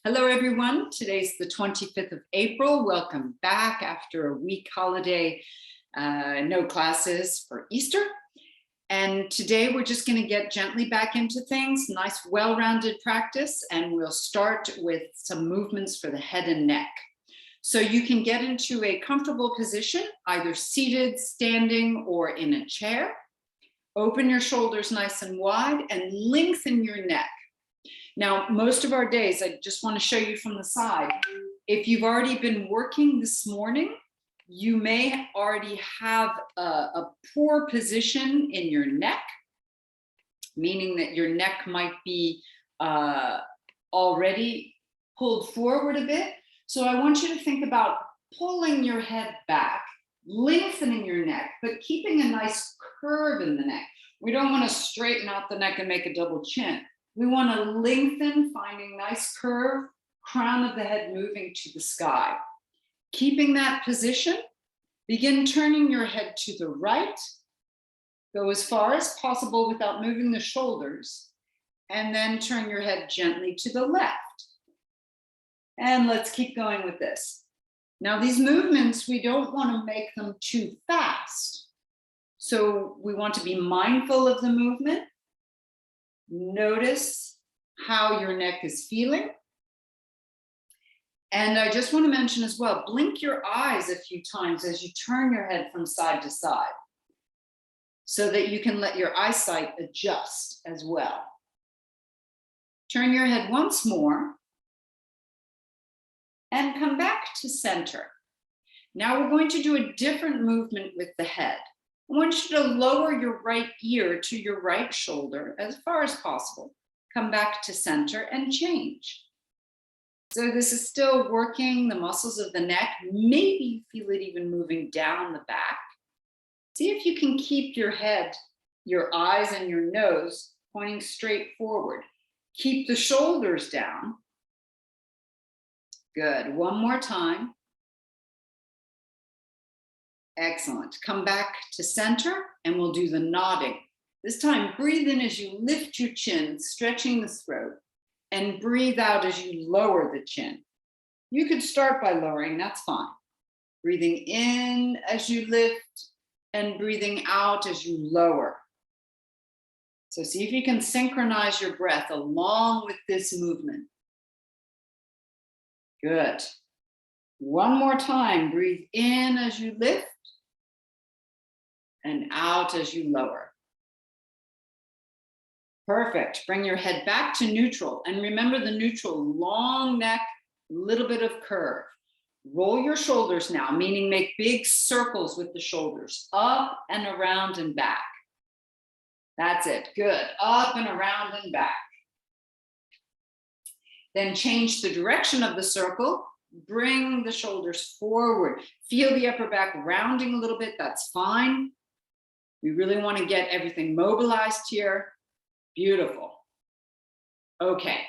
Hello, everyone. Today's the 25th of April. Welcome back after a week holiday, no classes for Easter. And today we're just going to get gently back into things, nice well-rounded practice, and we'll start with some movements for the head and neck. So you can get into a comfortable position, either seated, standing, or in a chair. Open your shoulders nice and wide and lengthen your neck. Now, most of our days, I just want to show you from the side, if you've already been working this morning, you may already have a poor position in your neck, meaning that your neck might be already pulled forward a bit. So I want you to think about pulling your head back, lengthening your neck, but keeping a nice curve in the neck. We don't want to straighten out the neck and make a double chin. We want to lengthen, finding nice curve, crown of the head moving to the sky. Keeping that position, begin turning your head to the right. Go as far as possible without moving the shoulders, and then turn your head gently to the left. And let's keep going with this. Now, these movements, we don't want to make them too fast. So we want to be mindful of the movement. Notice how your neck is feeling. And I just want to mention as well, blink your eyes a few times as you turn your head from side to side, so that you can let your eyesight adjust as well. Turn your head once more and come back to center. Now we're going to do a different movement with the head. I want you to lower your right ear to your right shoulder as far as possible. Come back to center and change. So this is still working the muscles of the neck. Maybe you feel it even moving down the back. See if you can keep your head, your eyes, and your nose pointing straight forward. Keep the shoulders down. Good. One more time. Excellent. Come back to center and we'll do the nodding. This time, breathe in as you lift your chin, stretching the throat, and breathe out as you lower the chin. You could start by lowering, that's fine. Breathing in as you lift and breathing out as you lower. So see if you can synchronize your breath along with this movement. Good. One more time, breathe in as you lift and out as you lower. Perfect. Bring your head back to neutral. And remember the neutral, long neck, little bit of curve. Roll your shoulders now, meaning make big circles with the shoulders, up and around and back. That's it. Good. Up and around and back. Then change the direction of the circle. Bring the shoulders forward. Feel the upper back rounding a little bit. That's fine. We really want to get everything mobilized here. Beautiful. Okay.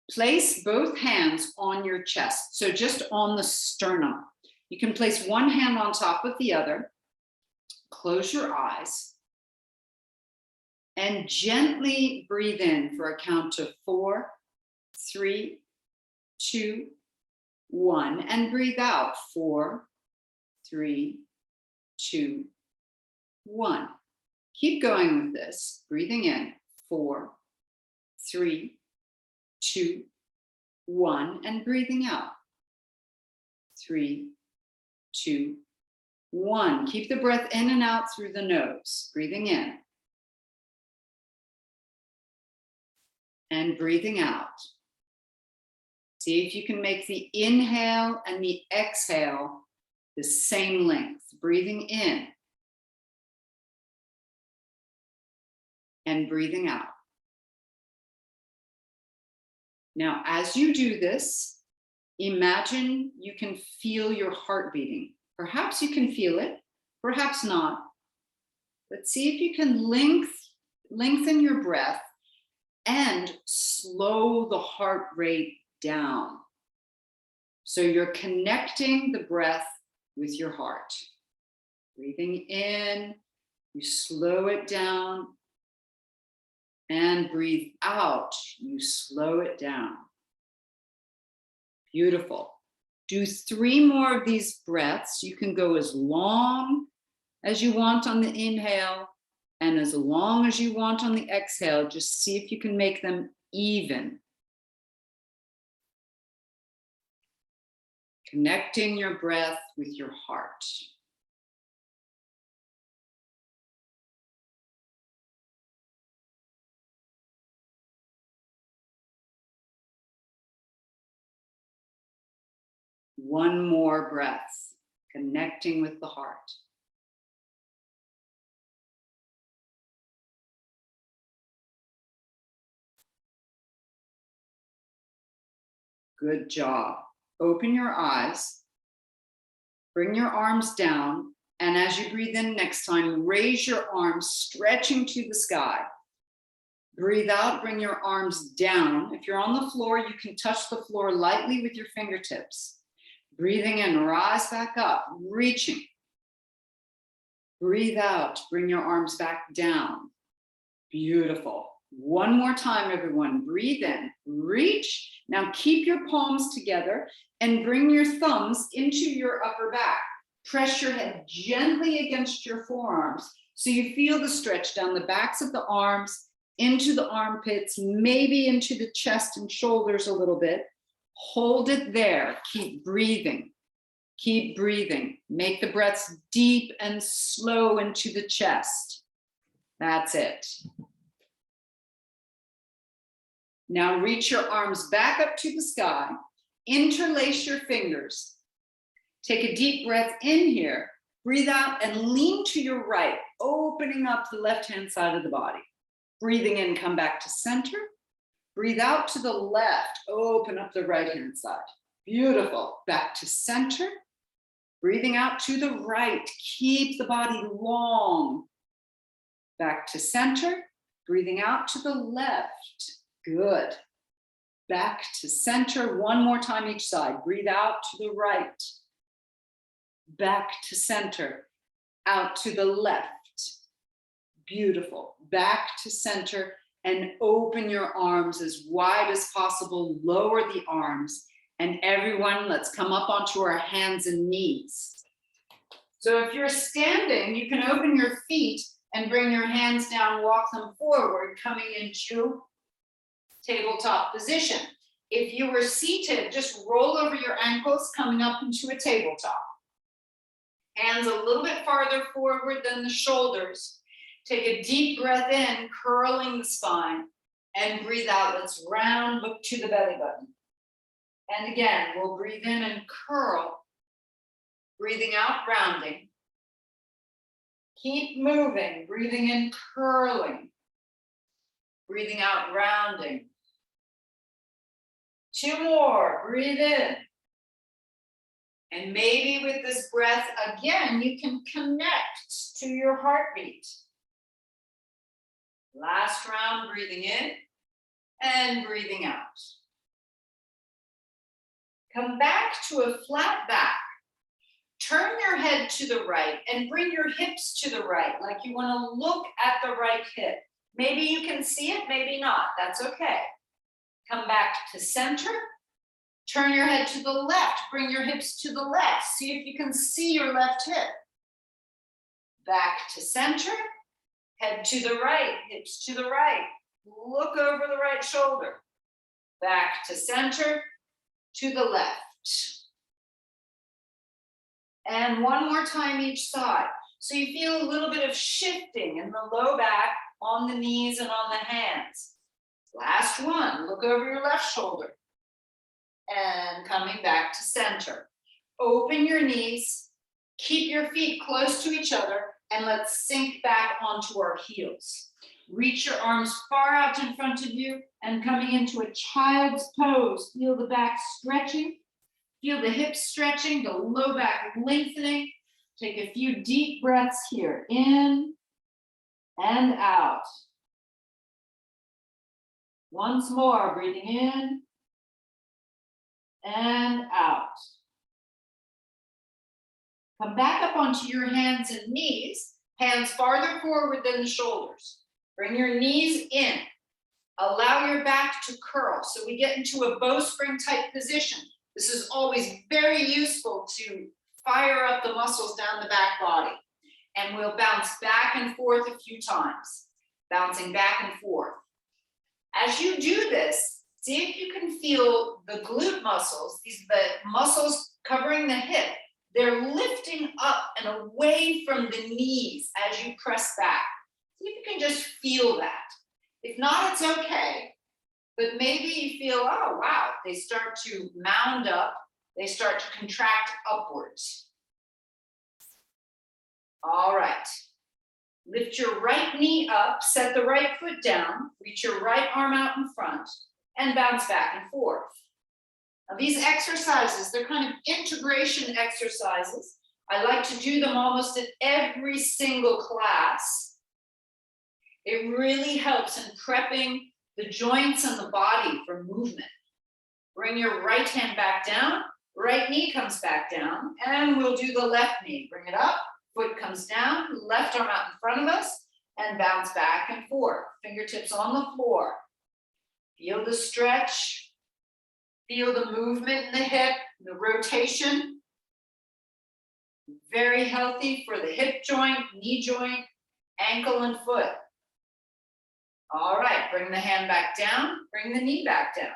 Place both hands on your chest. So just on the sternum. You can place one hand on top of the other. Close your eyes. And gently breathe in for a count of 4, 3, 2, 1. And breathe out 4, 3, 2, 1. Keep going with this. Breathing in 4, 3, 2, 1. And breathing out 3, 2, 1. Keep the breath in and out through the nose. Breathing in and breathing out. See if you can make the inhale and the exhale the same length. Breathing in and breathing out. Now, as you do this, imagine you can feel your heart beating. Perhaps you can feel it, perhaps not. But see if you can lengthen your breath and slow the heart rate down. So you're connecting the breath with your heart. Breathing in, you slow it down. And breathe out, you slow it down. Beautiful. Do 3 more of these breaths. You can go as long as you want on the inhale and as long as you want on the exhale. Just see if you can make them even. Connecting your breath with your heart. One more breath, connecting with the heart. Good job. Open your eyes, bring your arms down, and as you breathe in next time, raise your arms, stretching to the sky. Breathe out, bring your arms down. If you're on the floor, you can touch the floor lightly with your fingertips. Breathing in, rise back up, reaching. Breathe out, bring your arms back down. Beautiful. One more time, everyone. Breathe in, reach. Now keep your palms together and bring your thumbs into your upper back. Press your head gently against your forearms so you feel the stretch down the backs of the arms, into the armpits, maybe into the chest and shoulders a little bit. Hold it there. Keep breathing. Keep breathing. Make the breaths deep and slow into the chest. That's it. Now reach your arms back up to the sky. Interlace your fingers. Take a deep breath in here. Breathe out and lean to your right, opening up the left-hand side of the body. Breathing in, come back to center. Breathe out to the left, open up the right-hand side. Beautiful. Back to center. Breathing out to the right, keep the body long. Back to center. Breathing out to the left. Good. Back to center. One more time each side. Breathe out to the right. Back to center. Out to the left. Beautiful. Back to center and open your arms as wide as possible. Lower the arms. And everyone, let's come up onto our hands and knees. So if you're standing, you can open your feet and bring your hands down, walk them forward, coming into tabletop position. If you were seated, just roll over your ankles, coming up into a tabletop. Hands a little bit farther forward than the shoulders. Take a deep breath in, curling the spine, and breathe out. Let's round, look to the belly button. And again, we'll breathe in and curl. Breathing out, rounding. Keep moving, breathing in, curling. Breathing out, rounding. 2 more, breathe in. And maybe with this breath, again, you can connect to your heartbeat. Last round, breathing in and breathing out. Come back to a flat back. Turn your head to the right and bring your hips to the right, like you want to look at the right hip. Maybe you can see it, maybe not. That's okay. Come back to center. Turn your head to the left. Bring your hips to the left. See if you can see your left hip. Back to center. Head to the right. Hips to the right. Look over the right shoulder. Back to center. To the left. And one more time each side. So you feel a little bit of shifting in the low back, on the knees and on the hands. Last one, look over your left shoulder. And coming back to center. Open your knees, keep your feet close to each other, and let's sink back onto our heels. Reach your arms far out in front of you and coming into a child's pose. Feel the back stretching. Feel the hips stretching, the low back lengthening. Take a few deep breaths here, in and out. Once more, breathing in and out. Come back up onto your hands and knees, hands farther forward than the shoulders. Bring your knees in. Allow your back to curl. So we get into a bowstring type position. This is always very useful to fire up the muscles down the back body. And we'll bounce back and forth a few times, bouncing back and forth. As you do this, see if you can feel the glute muscles, the muscles covering the hip. They're lifting up and away from the knees as you press back. See if you can just feel that. If not, it's okay. But maybe you feel, oh, wow, they start to mound up. They start to contract upwards. All right. Lift your right knee up, set the right foot down, reach your right arm out in front, and bounce back and forth. Now, these exercises, they're kind of integration exercises. I like to do them almost at every single class. It really helps in prepping the joints and the body for movement. Bring your right hand back down, right knee comes back down, and we'll do the left knee. Bring it up, foot comes down, left arm out in front of us, and bounce back and forth. Fingertips on the floor. Feel the stretch. Feel the movement in the hip, the rotation. Very healthy for the hip joint, knee joint, ankle, and foot. All right, bring the hand back down, bring the knee back down.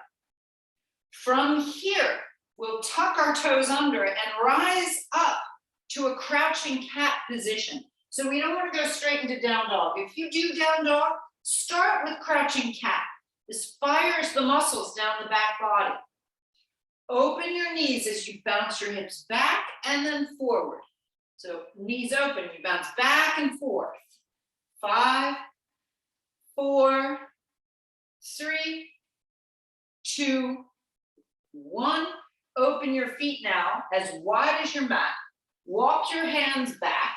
From here, we'll tuck our toes under and rise up to a crouching cat position. So we don't want to go straight into down dog. If you do down dog, start with crouching cat. This fires the muscles down the back body. Open your knees as you bounce your hips back and then forward. So knees open, you bounce back and forth. 5, 4, 3, 2, 1. Open your feet now as wide as your mat. Walk your hands back.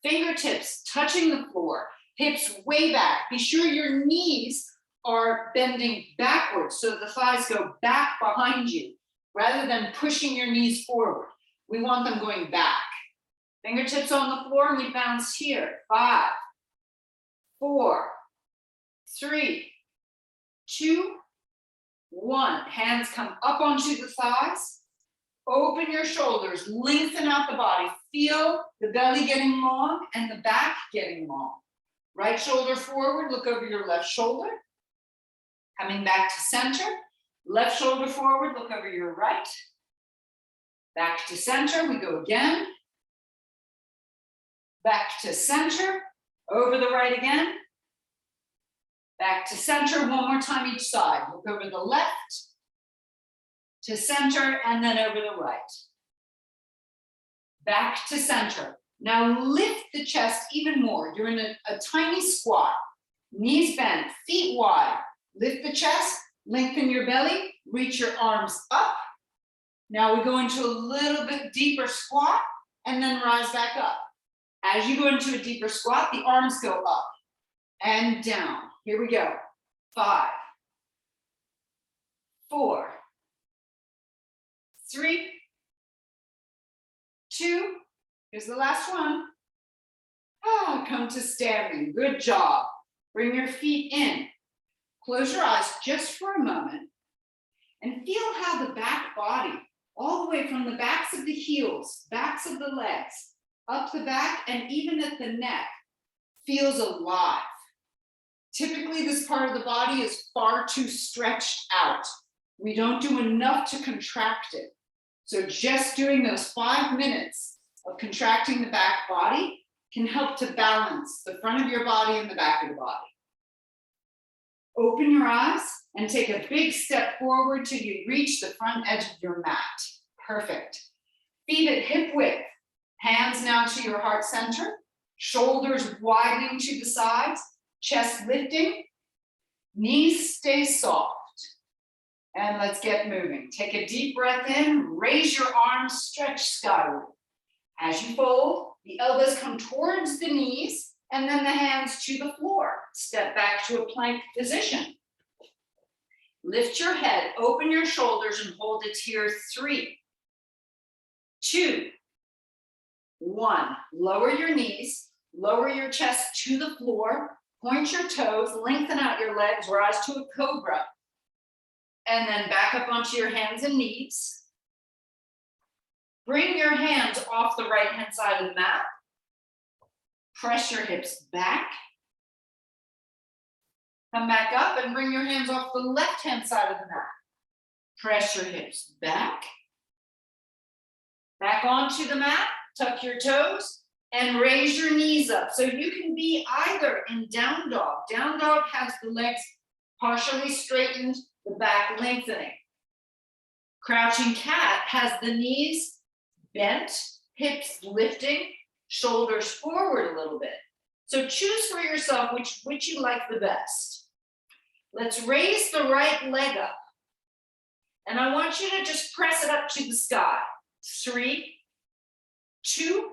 Fingertips touching the floor. Hips way back. Be sure your knees are bending backwards so the thighs go back behind you rather than pushing your knees forward. We want them going back. Fingertips on the floor and we bounce here. 5, 4, 3, 2, 1. Hands come up onto the thighs. Open your shoulders, lengthen out the body. Feel the belly getting long and the back getting long. Right shoulder forward, look over your left shoulder. Coming back to center. Left shoulder forward, look over your right. Back to center, we go again. Back to center, over the right again. Back to center, one more time each side. Look over the left, to center, and then over the right. Back to center. Now lift the chest even more. You're in a tiny squat. Knees bent, feet wide. Lift the chest, lengthen your belly, reach your arms up. Now we go into a little bit deeper squat and then rise back up. As you go into a deeper squat, the arms go up and down. Here we go. 5, 4, 3, 2, here's the last one. Come to standing. Good job. Bring your feet in. Close your eyes just for a moment and feel how the back body, all the way from the backs of the heels, backs of the legs, up the back and even at the neck, feels alive. Typically, this part of the body is far too stretched out. We don't do enough to contract it. So just doing those 5 minutes of contracting the back body can help to balance the front of your body and the back of the body. Open your eyes and take a big step forward till you reach the front edge of your mat. Perfect. Feet at hip width. Hands now to your heart center. Shoulders widening to the sides. Chest lifting. Knees stay soft. And let's get moving. Take a deep breath in. Raise your arms, stretch skyward. As you fold, the elbows come towards the knees and then the hands to the floor. Step back to a plank position. Lift your head, open your shoulders and hold it here. 3, 2, 1. Lower your knees, lower your chest to the floor, point your toes, lengthen out your legs, rise to a cobra. And then back up onto your hands and knees. Bring your hands off the right-hand side of the mat. Press your hips back. Come back up and bring your hands off the left-hand side of the mat. Press your hips back. Back onto the mat, tuck your toes, and raise your knees up. So you can be either in down dog. Down dog has the legs partially straightened, the back lengthening. Crouching cat has the knees bent, hips lifting, shoulders forward a little bit. So choose for yourself which you like the best. Let's raise the right leg up. And I want you to just press it up to the sky. 3, 2,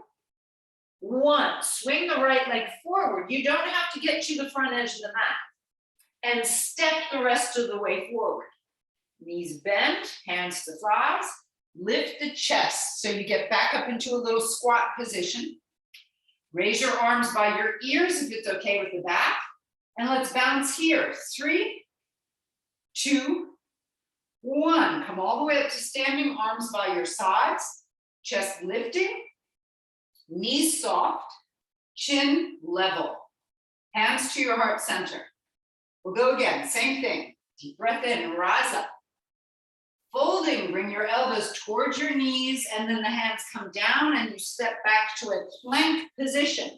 1. Swing the right leg forward. You don't have to get to the front edge of the mat. And step the rest of the way forward. Knees bent, hands to thighs. Lift the chest so you get back up into a little squat position. Raise your arms by your ears if it's okay with the back. And let's bounce here. 3, 2, 1. Come all the way up to standing, arms by your sides. Chest lifting. Knees soft. Chin level. Hands to your heart center. We'll go again. Same thing. Deep breath in. Rise up. Folding, bring your elbows towards your knees, and then the hands come down and you step back to a plank position.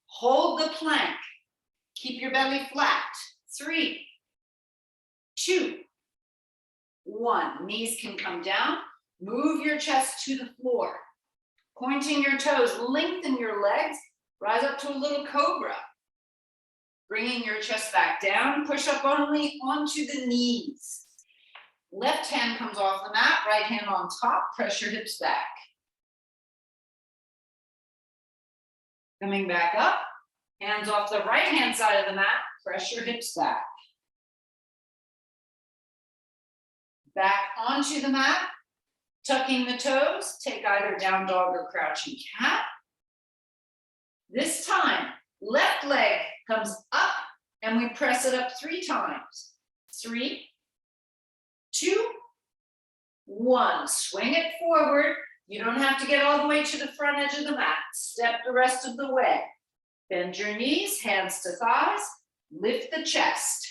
Hold the plank. Keep your belly flat. 3, 2, 1. Knees can come down. Move your chest to the floor. Pointing your toes, lengthen your legs. Rise up to a little cobra. Bringing your chest back down. Push up only onto the knees. Left hand comes off the mat, right hand on top, press your hips back. Coming back up, hands off the right hand side of the mat, press your hips back. Back onto the mat, tucking the toes, take either down dog or crouching cat. This time, left leg comes up and we press it up 3 times. 3, 2, 1. Swing it forward. You don't have to get all the way to the front edge of the mat. Step the rest of the way. Bend your knees, hands to thighs. Lift the chest.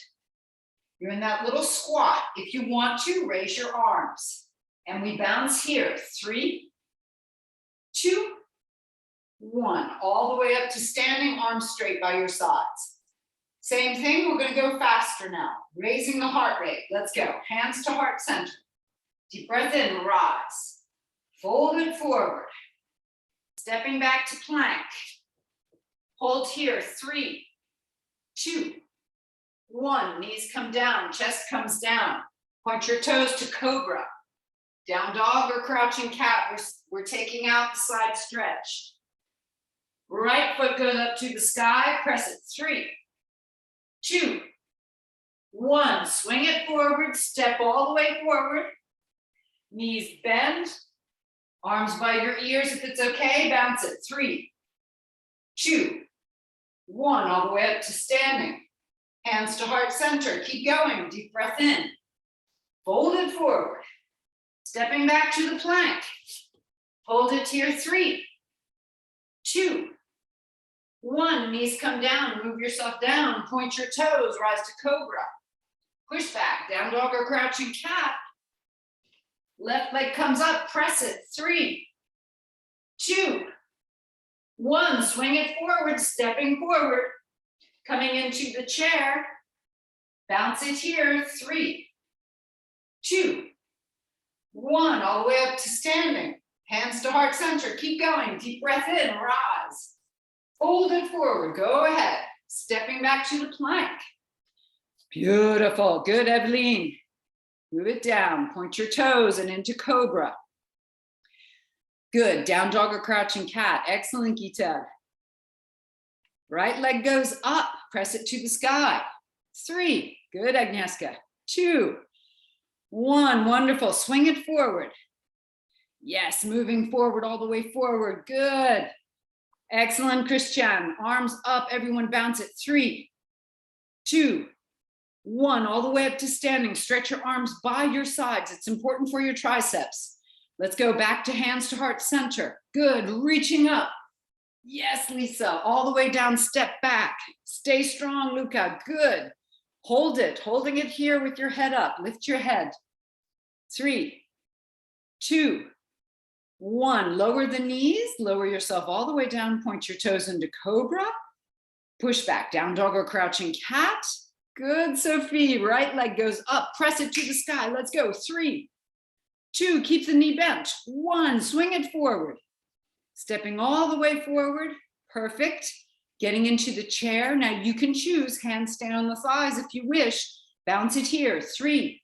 You're in that little squat. If you want to, raise your arms. And we bounce here. 3, 2, 1. All the way up to standing, arms straight by your sides. Same thing, we're going to go faster now. Raising the heart rate. Let's go. Hands to heart center. Deep breath in, rise. Fold it forward. Stepping back to plank. Hold here. 3, 2, 1. Knees come down, chest comes down. Point your toes to cobra. Down dog or crouching cat. We're taking out the side stretch. Right foot goes up to the sky. Press it. 3, 2, 1. Swing it forward. Step all the way forward. Knees bend. Arms by your ears if it's okay. Bounce it. 3, 2, 1. All the way up to standing. Hands to heart center. Keep going. Deep breath in. Fold it forward. Stepping back to the plank. Hold it here. 3, 2, 1. Knees come down. Move yourself down. Point your toes. Rise to cobra. Push back. Down dog or crouching cat. Left leg comes up. Press it. 3, 2, 1. Swing it forward. Stepping forward. Coming into the chair. Bounce it here. 3, 2, 1. All the way up to standing. Hands to heart center. Keep going. Deep breath in. Rise. Fold it forward. Go ahead. Stepping back to the plank. Beautiful. Good, Eveline. Move it down. Point your toes and into cobra. Good. Down dog or crouching cat. Excellent, Gita. Right leg goes up. Press it to the sky. 3. Good, Agnieszka. 2, 1. Wonderful. Swing it forward. Yes, moving forward all the way forward. Good. Excellent, Christian. Arms up. Everyone bounce it. 3, 2, 1. All the way up to standing. Stretch your arms by your sides. It's important for your triceps. Let's go back to hands to heart center. Good, reaching up. Yes, Lisa, all the way down, step back. Stay strong, Luca, good. Hold it, holding it here with your head up. Lift your head. 3, 2, 1. Lower the knees, lower yourself all the way down, point your toes into cobra. Push back, down dog or crouching cat. Good, Sophie, right leg goes up, press it to the sky. Let's go, 3, 2, keep the knee bent. 1, swing it forward. Stepping all the way forward, perfect. Getting into the chair. Now you can choose, hands stay on the thighs if you wish. Bounce it here, 3,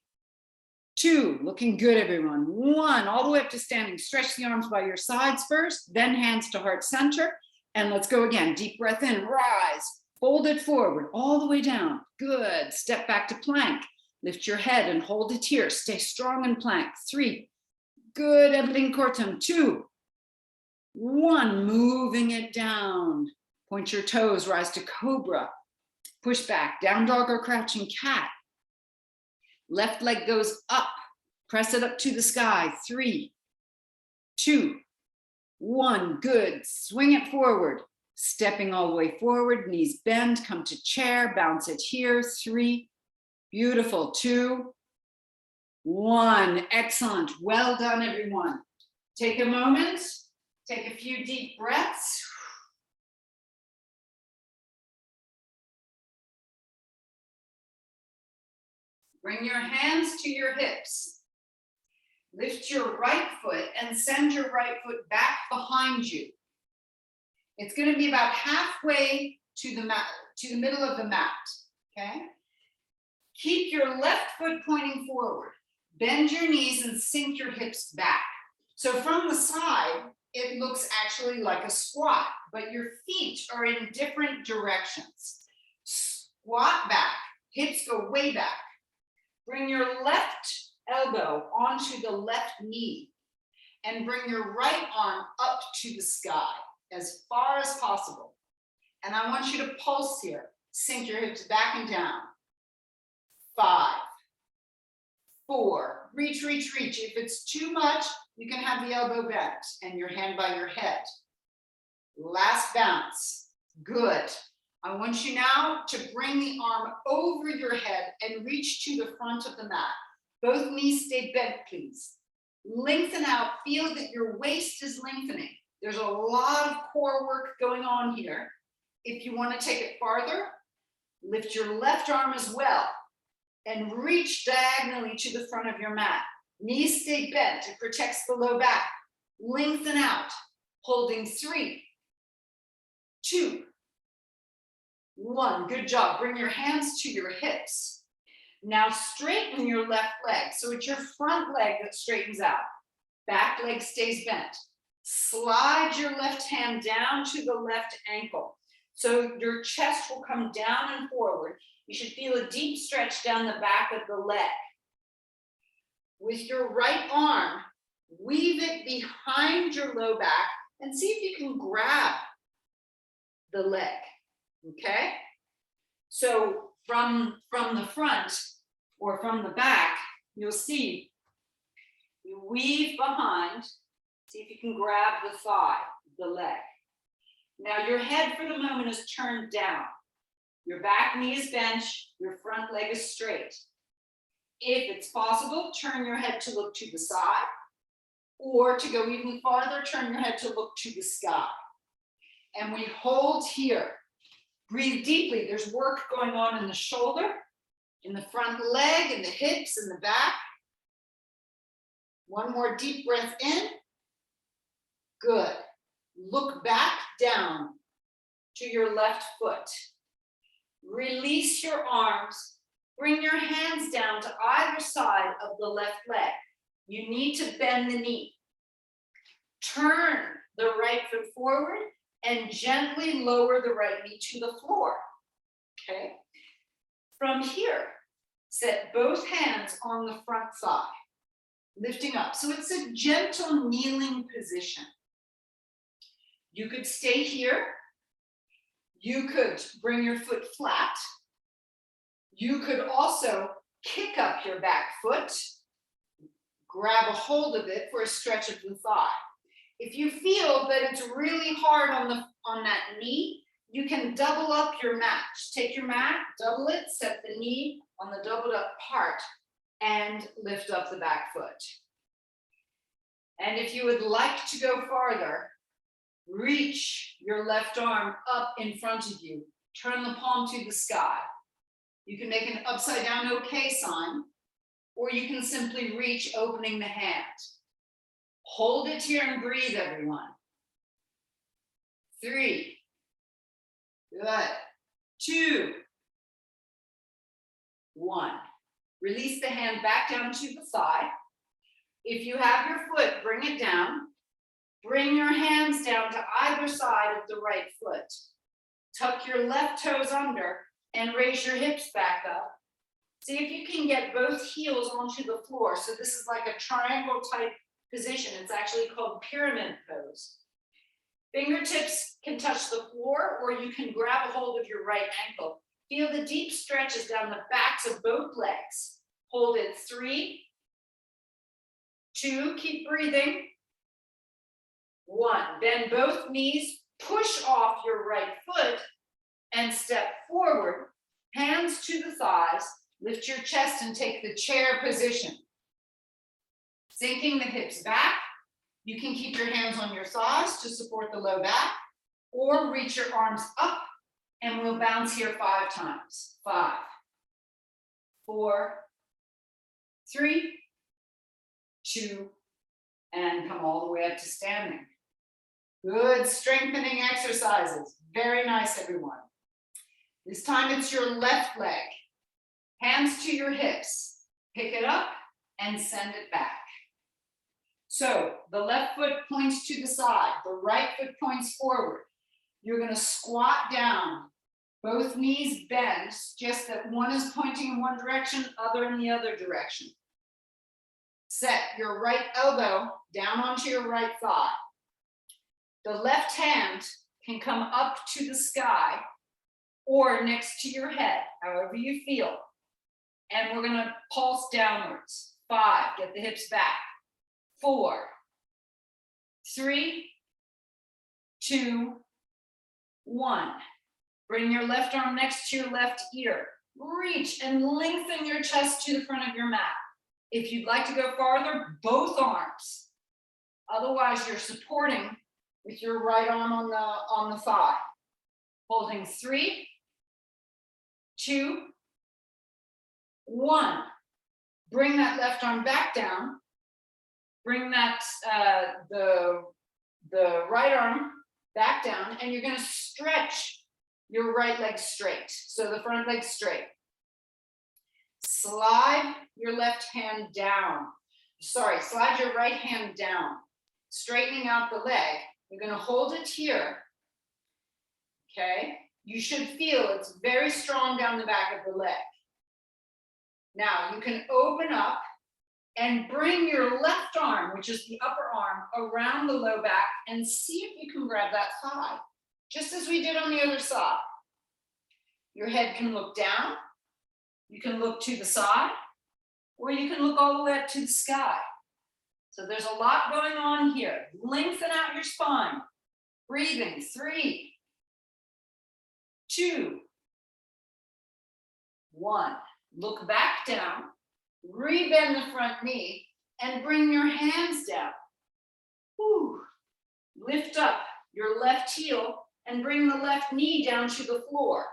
2, looking good everyone. 1, all the way up to standing. Stretch the arms by your sides first, then hands to heart center. And let's go again, deep breath in, rise. Fold it forward, all the way down. Good, step back to plank. Lift your head and hold it here. Stay strong in plank. 3, good, everything cortum. 2, 1, moving it down. Point your toes, rise to cobra. Push back, down dog or crouching cat. Left leg goes up. Press it up to the sky. 3, 2, 1, good. Swing it forward. Stepping all the way forward, knees bend, come to chair, bounce it here. 3, beautiful. 2, 1, excellent. Well done, everyone. Take a moment, take a few deep breaths. Bring your hands to your hips. Lift your right foot and send your right foot back behind you. It's going to be about halfway to the mat, to the middle of the mat, okay? Keep your left foot pointing forward. Bend your knees and sink your hips back. So from the side, it looks actually like a squat, but your feet are in different directions. Squat back, hips go way back. Bring your left elbow onto the left knee and bring your right arm up to the sky as far as possible. And I want you to pulse here. Sink your hips back and down. 5, 4, reach, reach, reach. If it's too much, you can have the elbow bent and your hand by your head. Last bounce. Good. I want you now to bring the arm over your head and reach to the front of the mat. Both knees stay bent, please. Lengthen out, feel that your waist is lengthening. There's a lot of core work going on here. If you want to take it farther, lift your left arm as well and reach diagonally to the front of your mat. Knees stay bent, it protects the low back. Lengthen out, holding 3, 2, 1, good job. Bring your hands to your hips. Now straighten your left leg. So it's your front leg that straightens out. Back leg stays bent. Slide your left hand down to the left ankle. So your chest will come down and forward. You should feel a deep stretch down the back of the leg. With your right arm, weave it behind your low back and see if you can grab the leg. Okay, so from the front or from the back, you'll see you weave behind, see if you can grab the thigh, the leg. Now your head for the moment is turned down. Your back knee is bent, your front leg is straight. If it's possible, turn your head to look to the side, or to go even farther, turn your head to look to the sky. And we hold here. Breathe deeply. There's work going on in the shoulder, in the front leg, in the hips, in the back. One more deep breath in. Good. Look back down to your left foot. Release your arms. Bring your hands down to either side of the left leg. You need to bend the knee. Turn the right foot forward and gently lower the right knee to the floor, okay? From here, set both hands on the front thigh, lifting up. So it's a gentle kneeling position. You could stay here. You could bring your foot flat. You could also kick up your back foot, grab a hold of it for a stretch of the thigh. If you feel that it's really hard on that knee, you can double up your mat. Just take your mat, double it, set the knee on the doubled up part, and lift up the back foot. And if you would like to go farther, reach your left arm up in front of you. Turn the palm to the sky. You can make an upside down okay sign, or you can simply reach, opening the hand. Hold it here and breathe, everyone. 3. Good. 2. 1. Release the hand back down to the thigh. If you have your foot, bring it down. Bring your hands down to either side of the right foot. Tuck your left toes under and raise your hips back up. See if you can get both heels onto the floor. So this is like a triangle type position. It's actually called pyramid pose. Fingertips can touch the floor, or you can grab a hold of your right ankle. Feel the deep stretches down the backs of both legs. Hold it. 3, 2, keep breathing. 1, bend both knees, push off your right foot and step forward, hands to the thighs, lift your chest and take the chair position. Sinking the hips back. You can keep your hands on your thighs to support the low back, or reach your arms up, and we'll bounce here 5 times. 5, 4, 3, 2, and come all the way up to standing. Good strengthening exercises. Very nice, everyone. This time it's your left leg. Hands to your hips. Pick it up and send it back. So the left foot points to the side. The right foot points forward. You're going to squat down. Both knees bend, just that one is pointing in one direction, other in the other direction. Set your right elbow down onto your right thigh. The left hand can come up to the sky or next to your head, however you feel. And we're going to pulse downwards. 5, get the hips back. 4, 3, 2, 1. Bring your left arm next to your left ear. Reach and lengthen your chest to the front of your mat. If you'd like to go farther, both arms. Otherwise, you're supporting with your right arm on the thigh. Holding 3, 2, 1. Bring that left arm back down. Bring that the right arm back down, and you're going to stretch your right leg straight. So the front leg straight. Slide your left hand down. Slide your right hand down, straightening out the leg. You're going to hold it here. Okay? You should feel it's very strong down the back of the leg. Now you can open up and bring your left arm, which is the upper arm, around the low back and see if you can grab that thigh, just as we did on the other side. Your head can look down, you can look to the side, or you can look all the way up to the sky. So there's a lot going on here. Lengthen out your spine. Breathing. 3, 2, 1. Look back down. Rebend the front knee and bring your hands down. Whew. Lift up your left heel and bring the left knee down to the floor.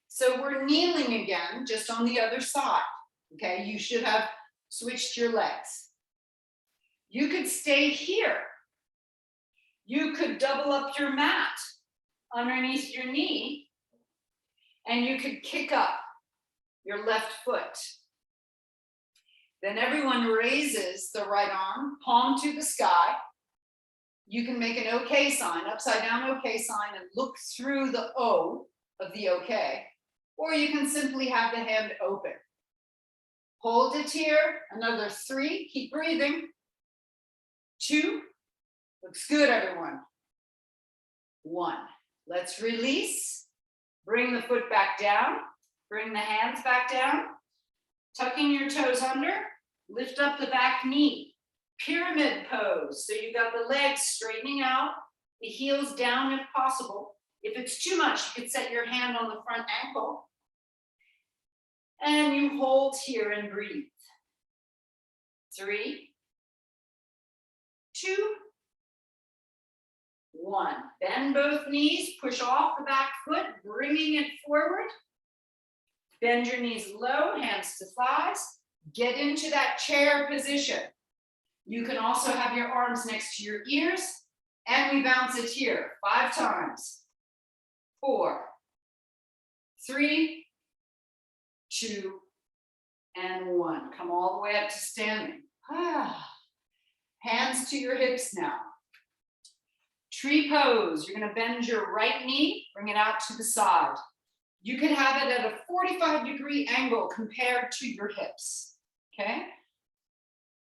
So we're kneeling again, just on the other side. Okay, you should have switched your legs. You could stay here. You could double up your mat underneath your knee, and you could kick up your left foot. Then everyone raises the right arm, palm to the sky. You can make an okay sign, upside down okay sign, and look through the O of the okay. Or you can simply have the hand open. Hold it here, another 3, keep breathing. 2, looks good, everyone. 1, let's release. Bring the foot back down, bring the hands back down, tucking your toes under, lift up the back knee. Pyramid pose. So you got the legs straightening out, the heels down if possible. If it's too much, you could set your hand on the front ankle. And you hold here and breathe. 3, 2, 1. Bend both knees, push off the back foot, bringing it forward. Bend your knees low, hands to thighs. Get into that chair position. You can also have your arms next to your ears, and we bounce it here 5 times. 4, 3, 2, and 1. Come all the way up to standing. Hands to your hips now. Tree pose. You're going to bend your right knee, bring it out to the side. You could have it at a 45-degree angle compared to your hips. Okay?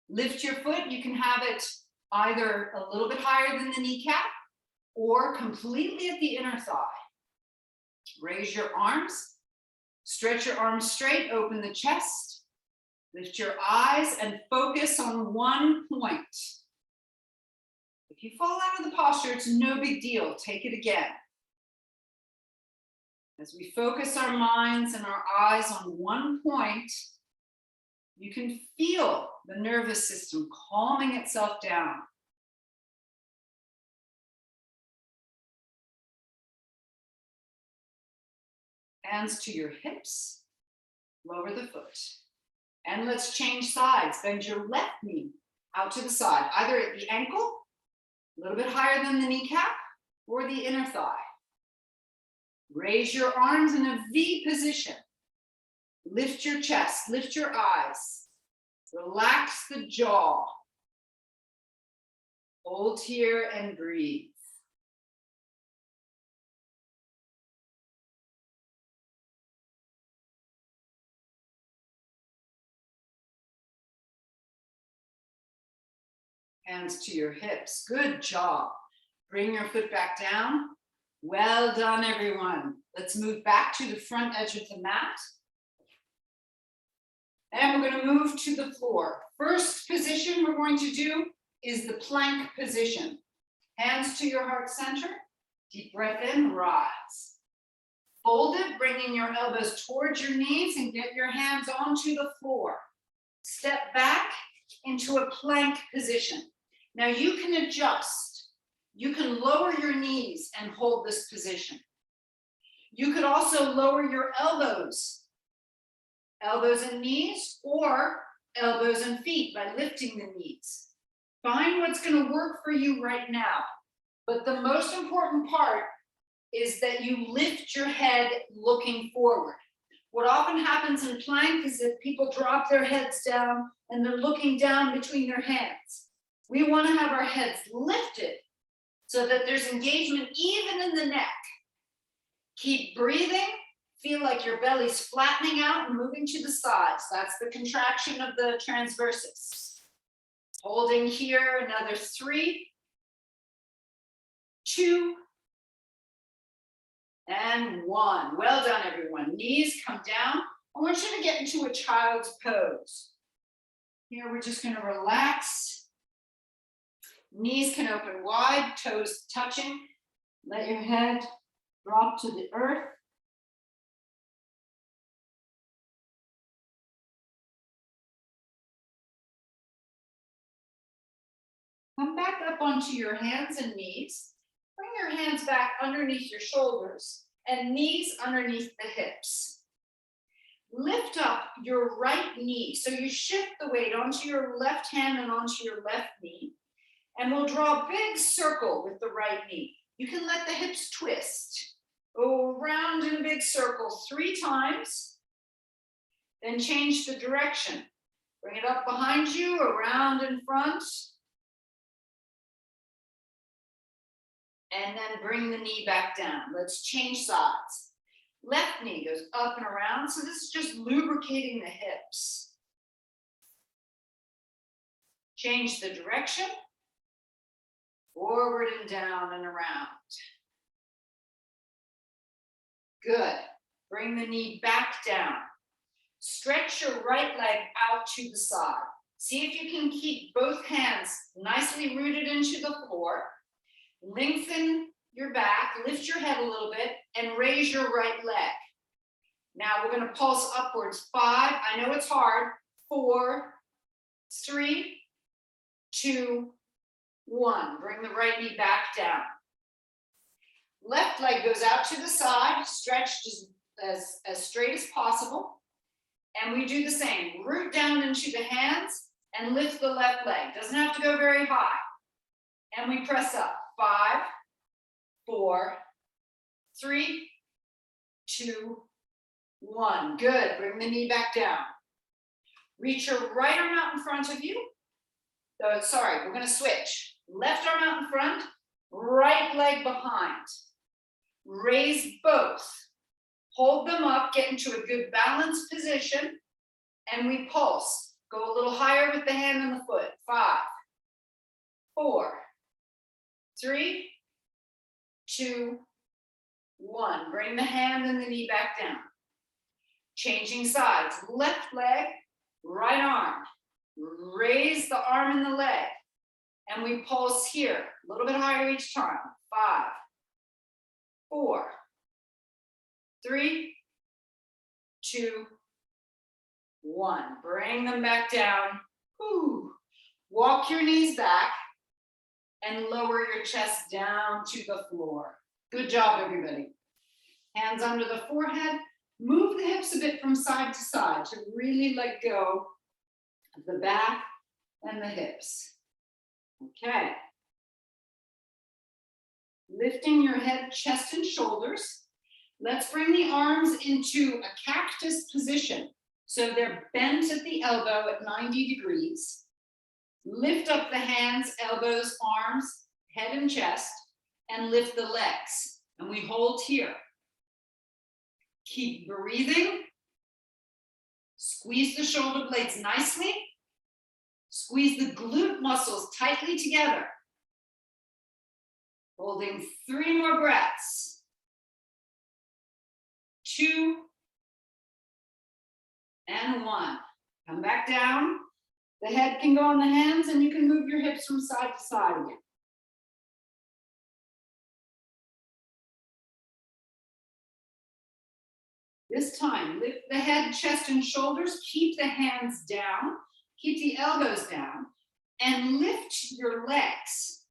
Lift your foot. You can have it either a little bit higher than the kneecap or completely at the inner thigh. Raise your arms. Stretch your arms straight. Open the chest. Lift your eyes and focus on one point. If you fall out of the posture, it's no big deal. Take it again. As we focus our minds and our eyes on one point, you can feel the nervous system calming itself down. Hands to your hips, lower the foot. And let's change sides. Bend your left knee out to the side, either at the ankle, a little bit higher than the kneecap, or the inner thigh. Raise your arms in a V position. Lift your chest, lift your eyes. Relax the jaw. Hold here and breathe. Hands to your hips. Good job. Bring your foot back down. Well done, everyone. Let's move back to the front edge of the mat. And we're going to move to the floor. First position we're going to do is the plank position. Hands to your heart center. Deep breath in, rise. Fold it, bringing your elbows towards your knees and get your hands onto the floor. Step back into a plank position. Now you can adjust. You can lower your knees and hold this position. You could also lower your elbows and knees, or elbows and feet by lifting the knees. Find what's going to work for you right now. But the most important part is that you lift your head looking forward. What often happens in plank is that people drop their heads down and they're looking down between their hands. We want to have our heads lifted so that there's engagement even in the neck. Keep breathing. Feel like your belly's flattening out and moving to the sides. That's the contraction of the transversus. Holding here, another 3, 2, and 1. Well done, everyone. Knees come down. I want you to get into a child's pose. Here, we're just going to relax. Knees can open wide, toes touching. Let your head drop to the earth. Come back up onto your hands and knees. Bring your hands back underneath your shoulders and knees underneath the hips. Lift up your right knee. So you shift the weight onto your left hand and onto your left knee. And we'll draw a big circle with the right knee. You can let the hips twist. Go around in a big circle 3 times. Then change the direction. Bring it up behind you, around in front. And then bring the knee back down. Let's change sides. Left knee goes up and around. So this is just lubricating the hips. Change the direction. Forward and down and around. Good. Bring the knee back down. Stretch your right leg out to the side. See if you can keep both hands nicely rooted into the floor. Lengthen your back, lift your head a little bit, and raise your right leg. Now we're going to pulse upwards. 5, I know it's hard. 4, 3, 2, 1. Bring the right knee back down. Left leg goes out to the side, stretched as straight as possible. And we do the same. Root down into the hands and lift the left leg. Doesn't have to go very high. And we press up. 5, 4, 3, 2, 1. Good. Bring the knee back down. Reach your right arm out in front of you. Oh, sorry, we're going to switch. Left arm out in front, right leg behind. Raise both. Hold them up, get into a good balanced position, and we pulse. Go a little higher with the hand and the foot. 5, 4, 3, 2, 1. Bring the hand and the knee back down. Changing sides. Left leg, right arm. Raise the arm and the leg. And we pulse here. A little bit higher each time. 5, 4, 3, 2, 1. Bring them back down. Whew. Walk your knees back and lower your chest down to the floor. Good job, everybody. Hands under the forehead. Move the hips a bit from side to side to really let go of the back and the hips. Okay. Lifting your head, chest, and shoulders. Let's bring the arms into a cactus position. So they're bent at the elbow at 90 degrees. Lift up the hands, elbows, arms, head and chest, and lift the legs. And we hold here. Keep breathing. Squeeze the shoulder blades nicely. Squeeze the glute muscles tightly together. Holding 3 more breaths. 2 and 1. Come back down. The head can go on the hands and you can move your hips from side to side again. This time, lift the head, chest, and shoulders. Keep the hands down. Keep the elbows down. And lift your legs.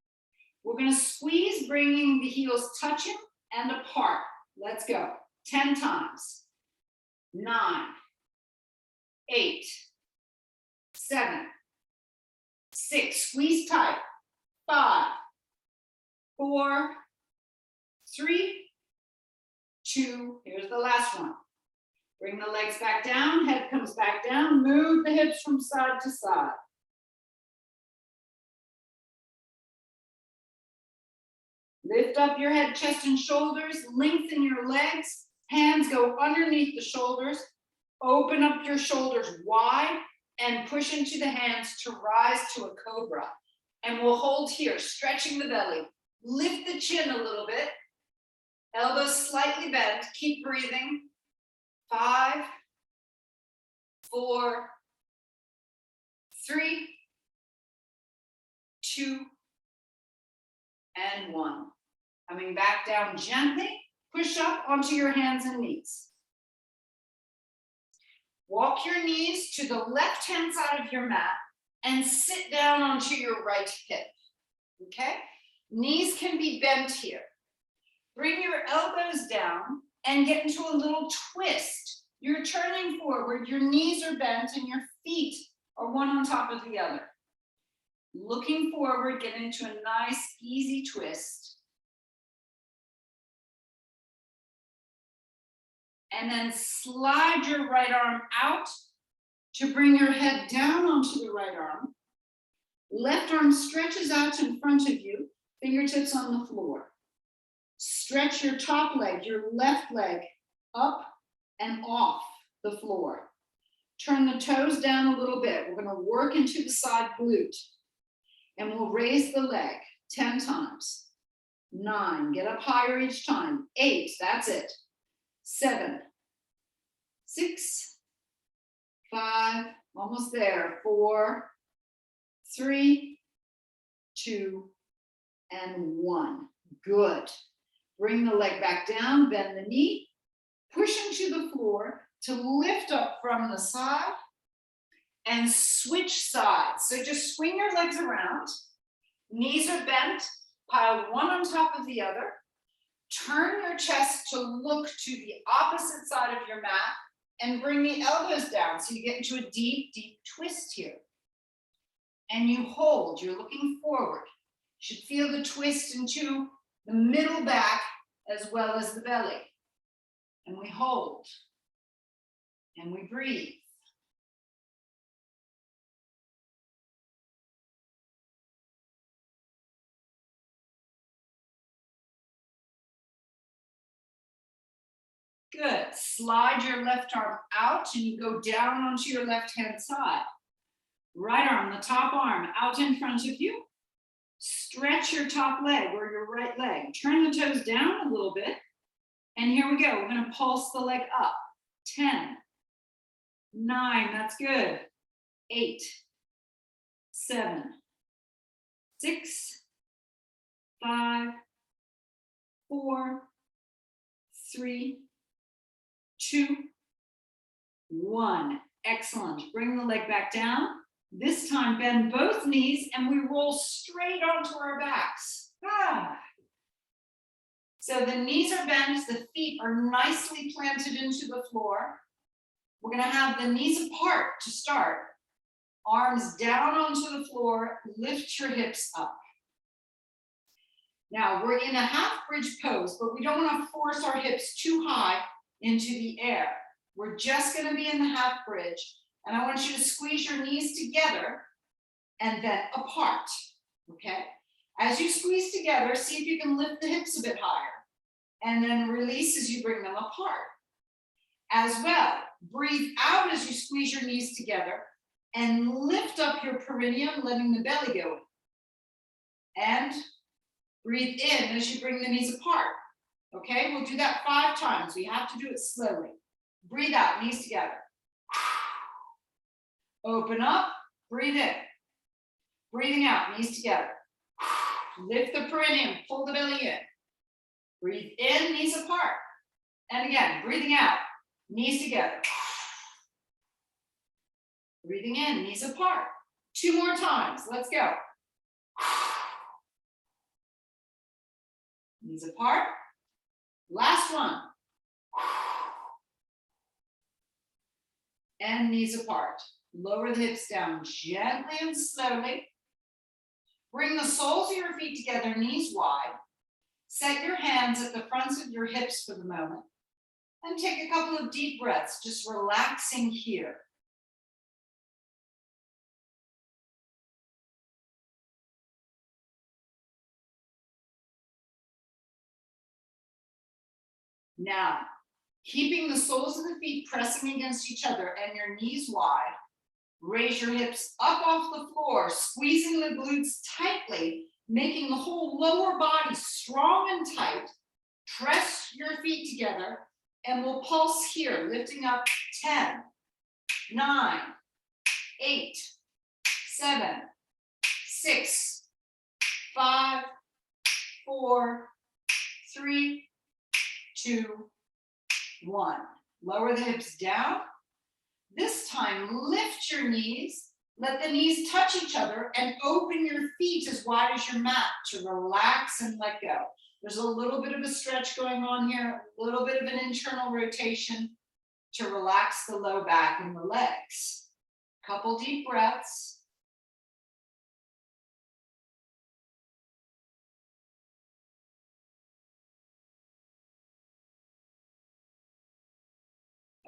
We're going to squeeze, bringing the heels touching and apart. Let's go. 10 times. 9, 8, 7, 6. Squeeze tight. 5, 4, 3, 2. Here's the last one. Bring the legs back down, head comes back down, move the hips from side to side. Lift up your head, chest, and shoulders, lengthen your legs, hands go underneath the shoulders, open up your shoulders wide, and push into the hands to rise to a cobra. And we'll hold here, stretching the belly. Lift the chin a little bit, elbows slightly bent, keep breathing. 5, 4, 3, 2, and 1. Coming back down gently, push up onto your hands and knees. Walk your knees to the left-hand side of your mat and sit down onto your right hip, okay? Knees can be bent here. Bring your elbows down and get into a little twist. You're turning forward, your knees are bent, and your feet are one on top of the other. Looking forward, get into a nice, easy twist. And then slide your right arm out to bring your head down onto the right arm. Left arm stretches out in front of you, fingertips on the floor. Stretch your top leg, your left leg, up and off the floor. Turn the toes down a little bit. We're going to work into the side glute. And we'll raise the leg 10 times. 9, get up higher each time. 8, that's it. 7, 6, 5, almost there. 4, 3, 2, and 1. Good. Bring the leg back down, bend the knee, push into the floor to lift up from the side and switch sides. So just swing your legs around. Knees are bent, piled one on top of the other. Turn your chest to look to the opposite side of your mat and bring the elbows down so you get into a deep, deep twist here. And you hold, you're looking forward. You should feel the twist into the middle back as well as the belly. And we hold. And we breathe. Good. Slide your left arm out and you go down onto your left-hand side. Right arm, the top arm, out in front of you. Stretch your top leg or your right leg. Turn the toes down a little bit. And here we go. We're going to pulse the leg up. 10, 9, that's good. 8, 7, 6, 5, 4, 3, 2, 1. Excellent. Bring the leg back down. This time bend both knees and we roll straight onto our backs. So the knees are bent, the feet are nicely planted into the floor. We're going to have the knees apart to start. Arms down onto the floor, lift your hips up. Now we're in a half bridge pose, but we don't want to force our hips too high into the air. We're just going to be in the half bridge, and I want you to squeeze your knees together and then apart, okay? As you squeeze together, see if you can lift the hips a bit higher, and then release as you bring them apart. As well, breathe out as you squeeze your knees together and lift up your perineum, letting the belly go in. And breathe in as you bring the knees apart. Okay, we'll do that 5 times. We have to do it slowly. Breathe out, knees together. Open up, breathe in. Breathing out, knees together. Lift the perineum, pull the belly in. Breathe in, knees apart. And again, breathing out, knees together. Breathing in, knees apart. 2 more times, let's go. Knees apart. Last one. And knees apart. Lower the hips down gently and slowly. Bring the soles of your feet together, knees wide. Set your hands at the fronts of your hips for the moment. And take a couple of deep breaths, just relaxing here. Now, keeping the soles of the feet pressing against each other and your knees wide, raise your hips up off the floor, squeezing the glutes tightly, making the whole lower body strong and tight. Press your feet together and we'll pulse here, lifting up 10, 9, 8, 7, 6, 5, 4, 3, 2, 1. Lower the hips down. This time, lift your knees. Let the knees touch each other and open your feet as wide as your mat to relax and let go. There's a little bit of a stretch going on here, a little bit of an internal rotation to relax the low back and the legs. Couple deep breaths.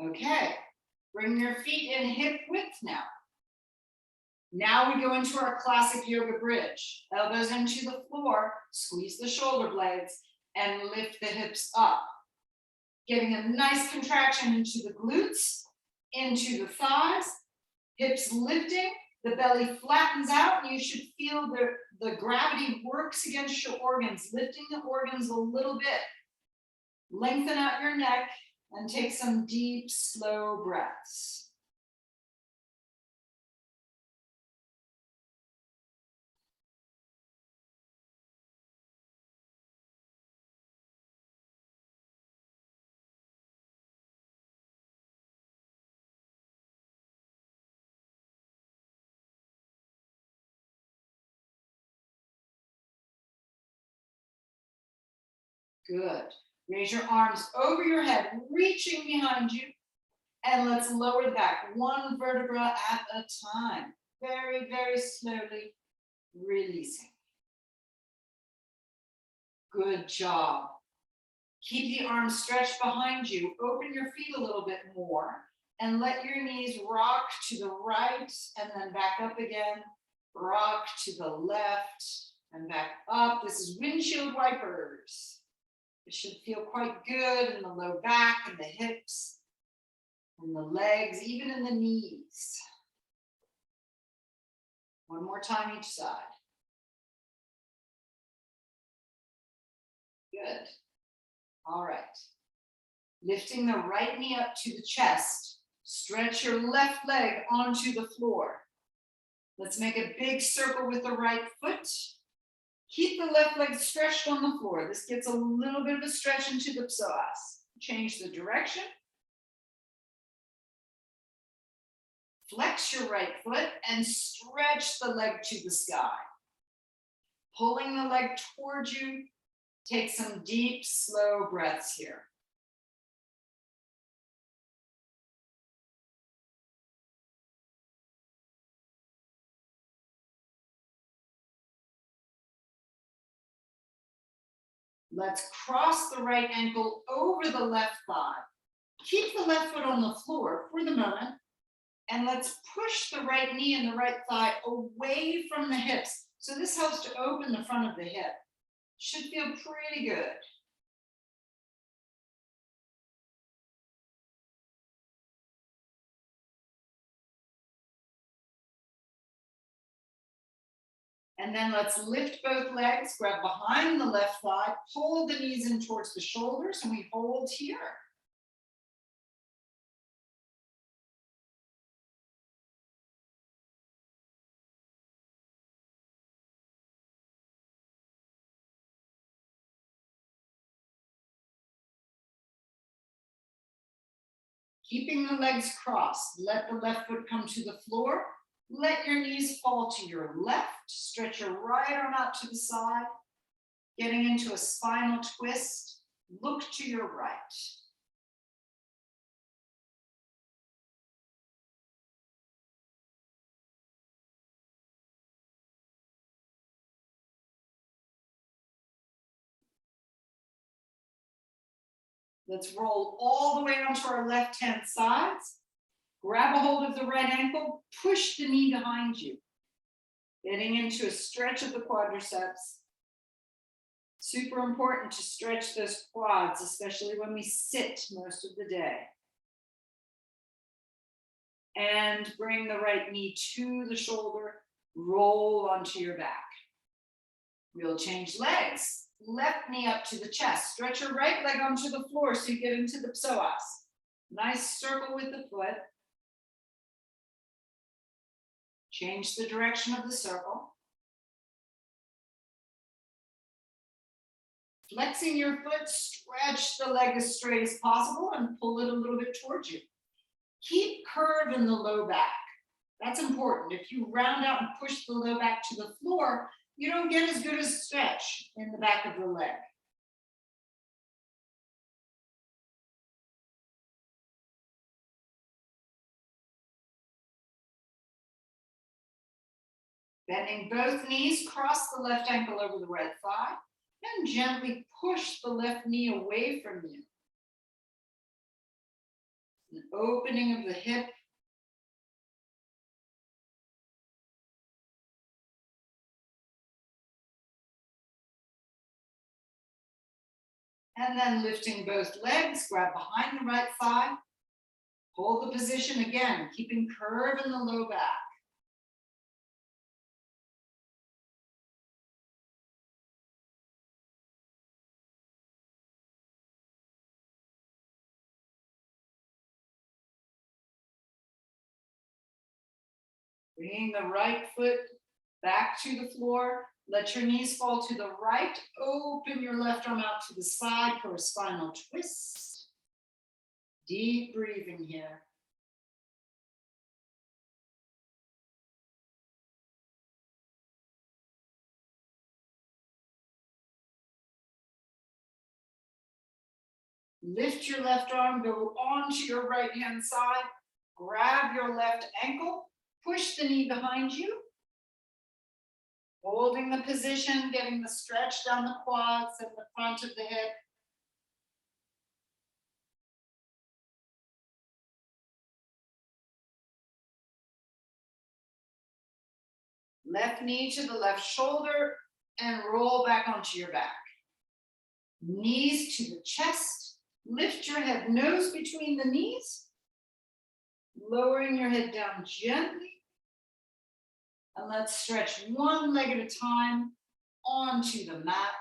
Okay, bring your feet in hip width now. Now we go into our classic yoga bridge. Elbows into the floor, squeeze the shoulder blades, and lift the hips up. Getting a nice contraction into the glutes, into the thighs, hips lifting, the belly flattens out, and you should feel the gravity works against your organs, lifting the organs a little bit. Lengthen out your neck and take some deep, slow breaths. Good. Raise your arms over your head, reaching behind you. And let's lower the back, one vertebra at a time. Very, very slowly releasing. Good job. Keep the arms stretched behind you. Open your feet a little bit more and let your knees rock to the right and then back up again. Rock to the left and back up. This is windshield wipers. It should feel quite good in the low back and the hips and the legs, even in the knees. One more time each side. Good. All right. Lifting the right knee up to the chest. Stretch your left leg onto the floor. Let's make a big circle with the right foot. Keep the left leg stretched on the floor. This gets a little bit of a stretch into the psoas. Change the direction. Flex your right foot and stretch the leg to the sky. Pulling the leg towards you. Take some deep, slow breaths here. Let's cross the right ankle over the left thigh. Keep the left foot on the floor for the moment. And let's push the right knee and the right thigh away from the hips. So this helps to open the front of the hip. Should feel pretty good. And then let's lift both legs, grab behind the left thigh, pull the knees in towards the shoulders, and we hold here. Keeping the legs crossed, let the left foot come to the floor. Let your knees fall to your left. Stretch your right arm out to the side. Getting into a spinal twist. Look to your right. Let's roll all the way onto our left-hand sides. Grab a hold of the right ankle, push the knee behind you. Getting into a stretch of the quadriceps. Super important to stretch those quads, especially when we sit most of the day. And bring the right knee to the shoulder, roll onto your back. We'll change legs. Left knee up to the chest. Stretch your right leg onto the floor so you get into the psoas. Nice circle with the foot. Change the direction of the circle. Flexing your foot, stretch the leg as straight as possible and pull it a little bit towards you. Keep curve in the low back. That's important. If you round out and push the low back to the floor, you don't get as good a stretch in the back of the leg. Bending both knees, cross the left ankle over the right thigh, and gently push the left knee away from you. An opening of the hip. And then lifting both legs, grab behind the right thigh. Hold the position again, keeping curve in the low back. Bringing the right foot back to the floor. Let your knees fall to the right. Open your left arm out to the side for a spinal twist. Deep breathing here. Lift your left arm, go onto your right hand side, grab your left ankle, push the knee behind you, holding the position, getting the stretch down the quads and the front of the hip. Left knee to the left shoulder and roll back onto your back. Knees to the chest. Lift your head, nose between the knees. Lowering your head down gently. And let's stretch one leg at a time onto the mat.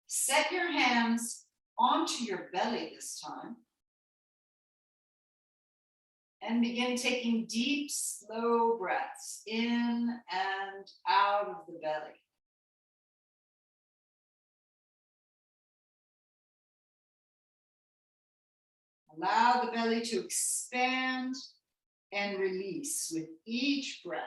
Set your hands onto your belly this time. And begin taking deep, slow breaths in and out of the belly. Allow the belly to expand and release with each breath.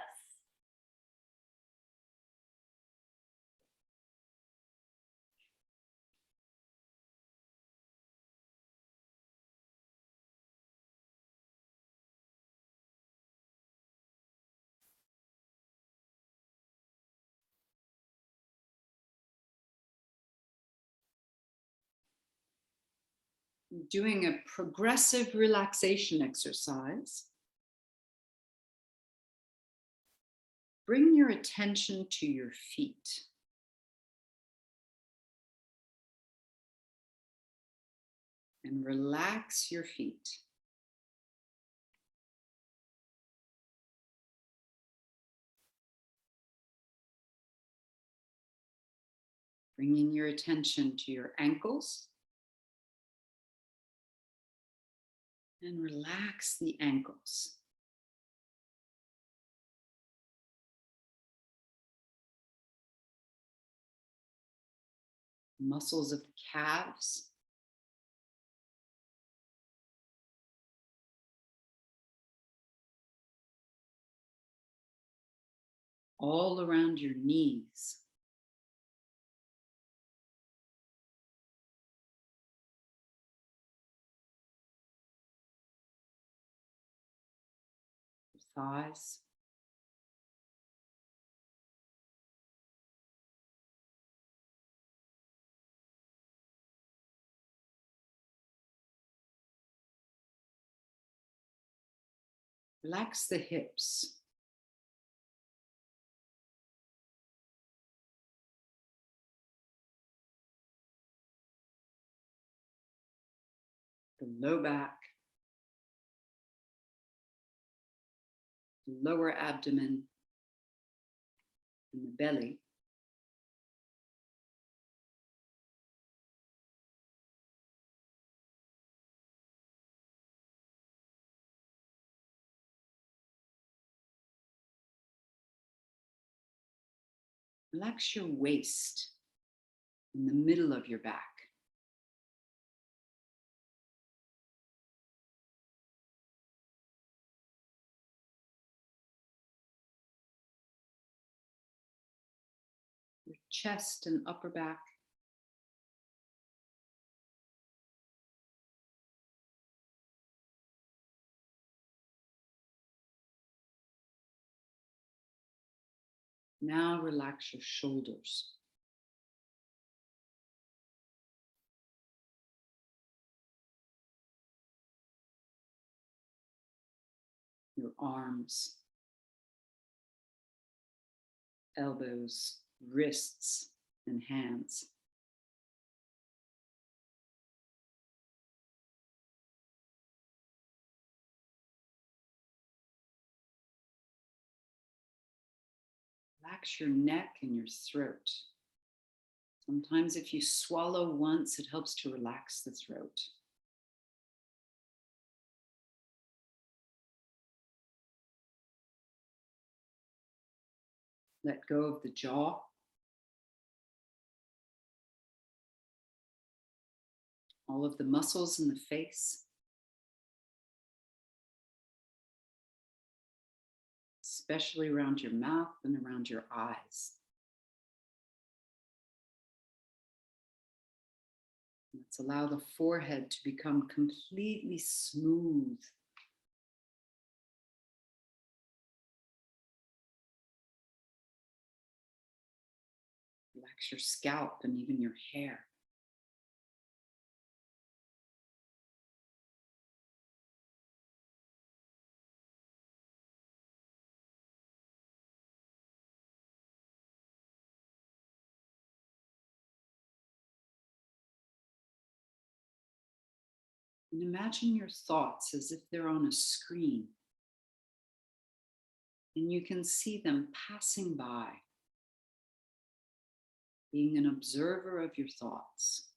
Doing a progressive relaxation exercise. Bring your attention to your feet. And relax your feet. Bringing your attention to your ankles. And relax the ankles. Muscles of the calves. All around your knees. Your thighs. Relax the hips. The low back. The lower abdomen. And the belly. Relax your waist in the middle of your back. Your chest and upper back. Now relax your shoulders. Your arms, elbows, wrists, and hands. Relax your neck and your throat. Sometimes if you swallow once, it helps to relax the throat. Let go of the jaw. All of the muscles in the face. Especially around your mouth and around your eyes. Let's Let's allow the forehead to become completely smooth. Relax your scalp and even your hair. And imagine your thoughts as if they're on a screen. And you can see them passing by, being an observer of your thoughts.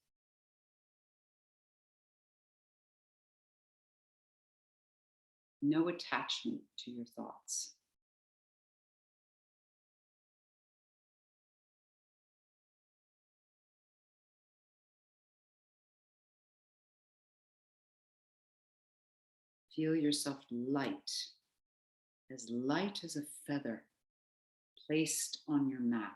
No attachment to your thoughts. Feel yourself light as a feather placed on your mat.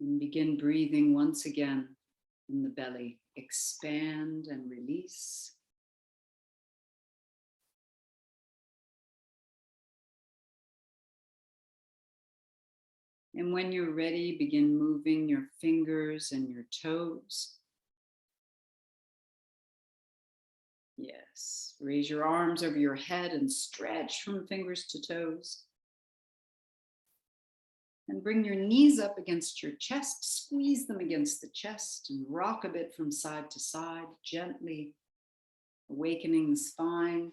And begin breathing once again in the belly. Expand and release. And when you're ready, begin moving your fingers and your toes. Yes, raise your arms over your head and stretch from fingers to toes. And bring your knees up against your chest, squeeze them against the chest and rock a bit from side to side, gently awakening the spine.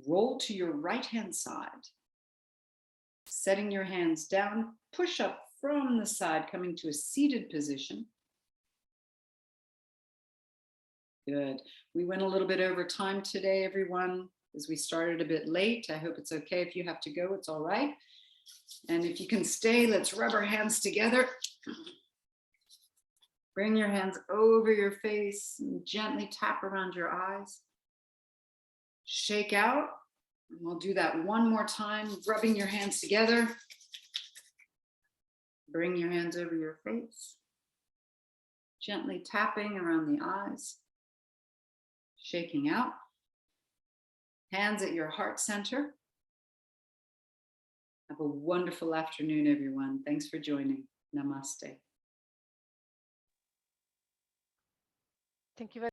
Roll to your right-hand side. Setting your hands down, push up from the side, coming to a seated position. Good. We went a little bit over time today, everyone, as we started a bit late. I hope it's okay if you have to go, it's all right. And if you can stay, let's rub our hands together. Bring your hands over your face and gently tap around your eyes. Shake out. And we'll do that one more time, rubbing your hands together. Bring your hands over your face. Gently tapping around the eyes. Shaking out. Hands at your heart center. Have a wonderful afternoon, everyone. Thanks for joining. Namaste. Thank you very